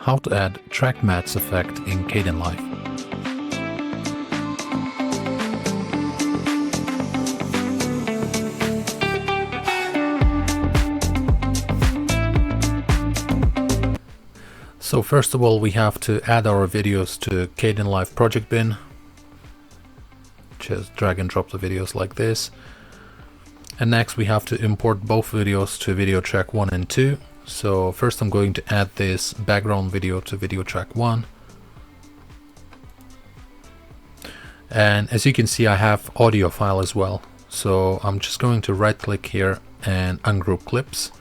how to add track mats effect in Kdenlive. So first of all, we have to add our videos to Kdenlive project bin. Just drag and drop the videos like this. And next we have to import both videos to video track 1 and 2. So first I'm going to add this background video to video track 1. And as you can see, I have audio file as well. So I'm just going to right click here and ungroup clips.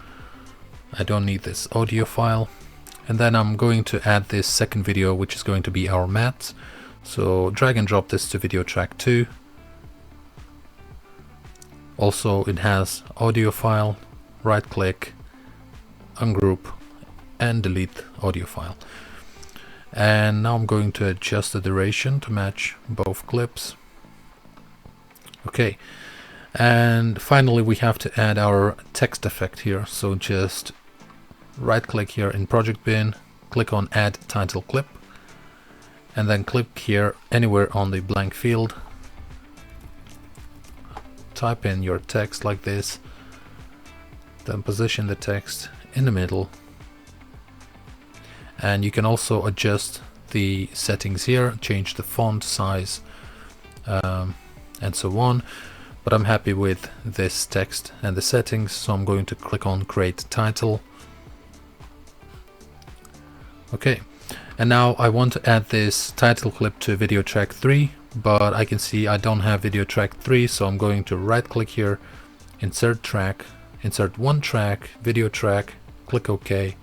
I don't need this audio file. And then I'm going to add this second video, which is going to be our mat. So drag and drop this to video track 2. Also, it has audio file, right click, ungroup, and delete audio file. And now I'm going to adjust the duration to match both clips. Okay, and finally we have to add our text effect here. So just right click here in project bin, click on add title clip, and then click here anywhere on the blank field. Type in your text like this, then position the text in the middle. And you can also adjust the settings here, change the font size, and so on. But I'm happy with this text and the settings, so I'm going to click on create title. Okay, and now I want to add this title clip to video track 3, but I can see I don't have video track 3, so I'm going to right click here, insert track, insert one track, video track, click OK.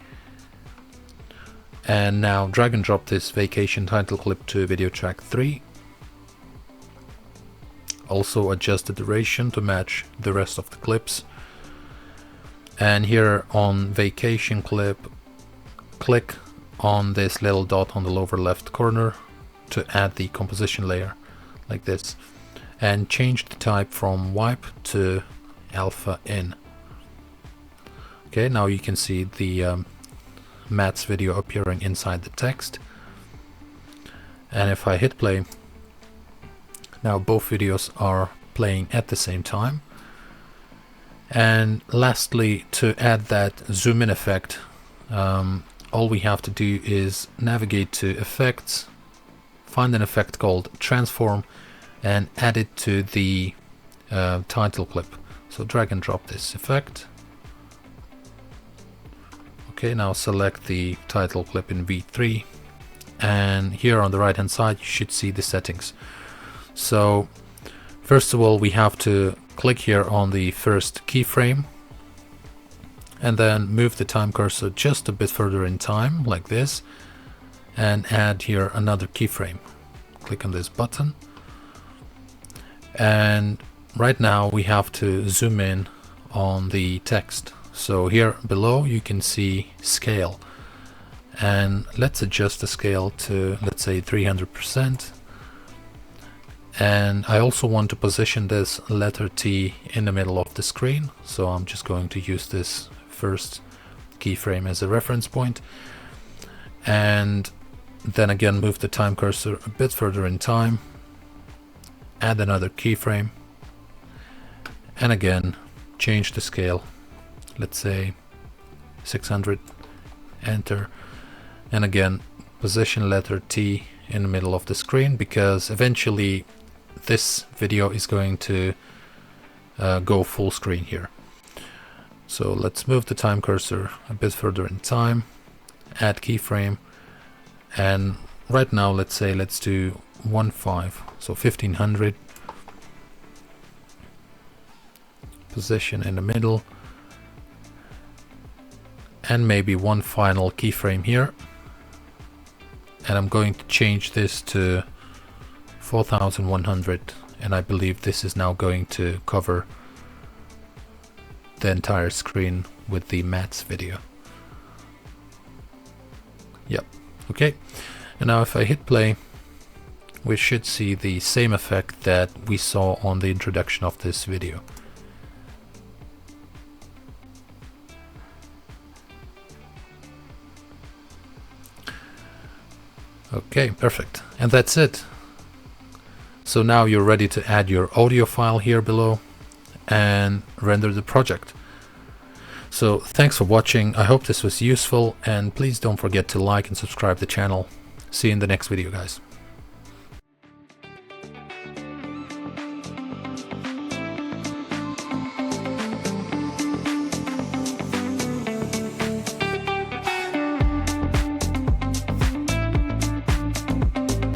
And now drag and drop this vacation title clip to video track 3. Also adjust the duration to match the rest of the clips. And here on vacation clip, click on this little dot on the lower left corner to add the composition layer like this, and change the type from wipe to alpha in. Okay, now you can see the mats video appearing inside the text. And if I hit play, now both videos are playing at the same time. And lastly, to add that zoom in effect, all we have to do is navigate to effects, find an effect called transform, and add it to the title clip. So drag and drop this effect. Okay, now select the title clip in V3, and here on the right hand side you should see the settings. So first of all, we have to click here on the first keyframe, and then move the time cursor just a bit further in time like this, and add here another keyframe. Click on this button, and right now we have to zoom in on the text. So here below you can see scale, and let's adjust the scale to, let's say, 300%. And I also want to position this letter T in the middle of the screen, so I'm just going to use this first keyframe as a reference point, and then again move the time cursor a bit further in time, add another keyframe, and again change the scale, let's say 600, enter, and again position letter T in the middle of the screen, because eventually this video is going to go full screen here. So let's move the time cursor a bit further in time, add keyframe, and right now let's do 1.5, so 1500, position in the middle, and maybe one final keyframe here. And I'm going to change this to 4100, and I believe this is now going to cover the entire screen with the mats video. Yep, okay. And now if I hit play, we should see the same effect that we saw on the introduction of this video. Okay, perfect. And that's it. So now you're ready to add your audio file here below and render the project. So thanks for watching. I hope this was useful, and please don't forget to like and subscribe the channel. See you in the next video, guys.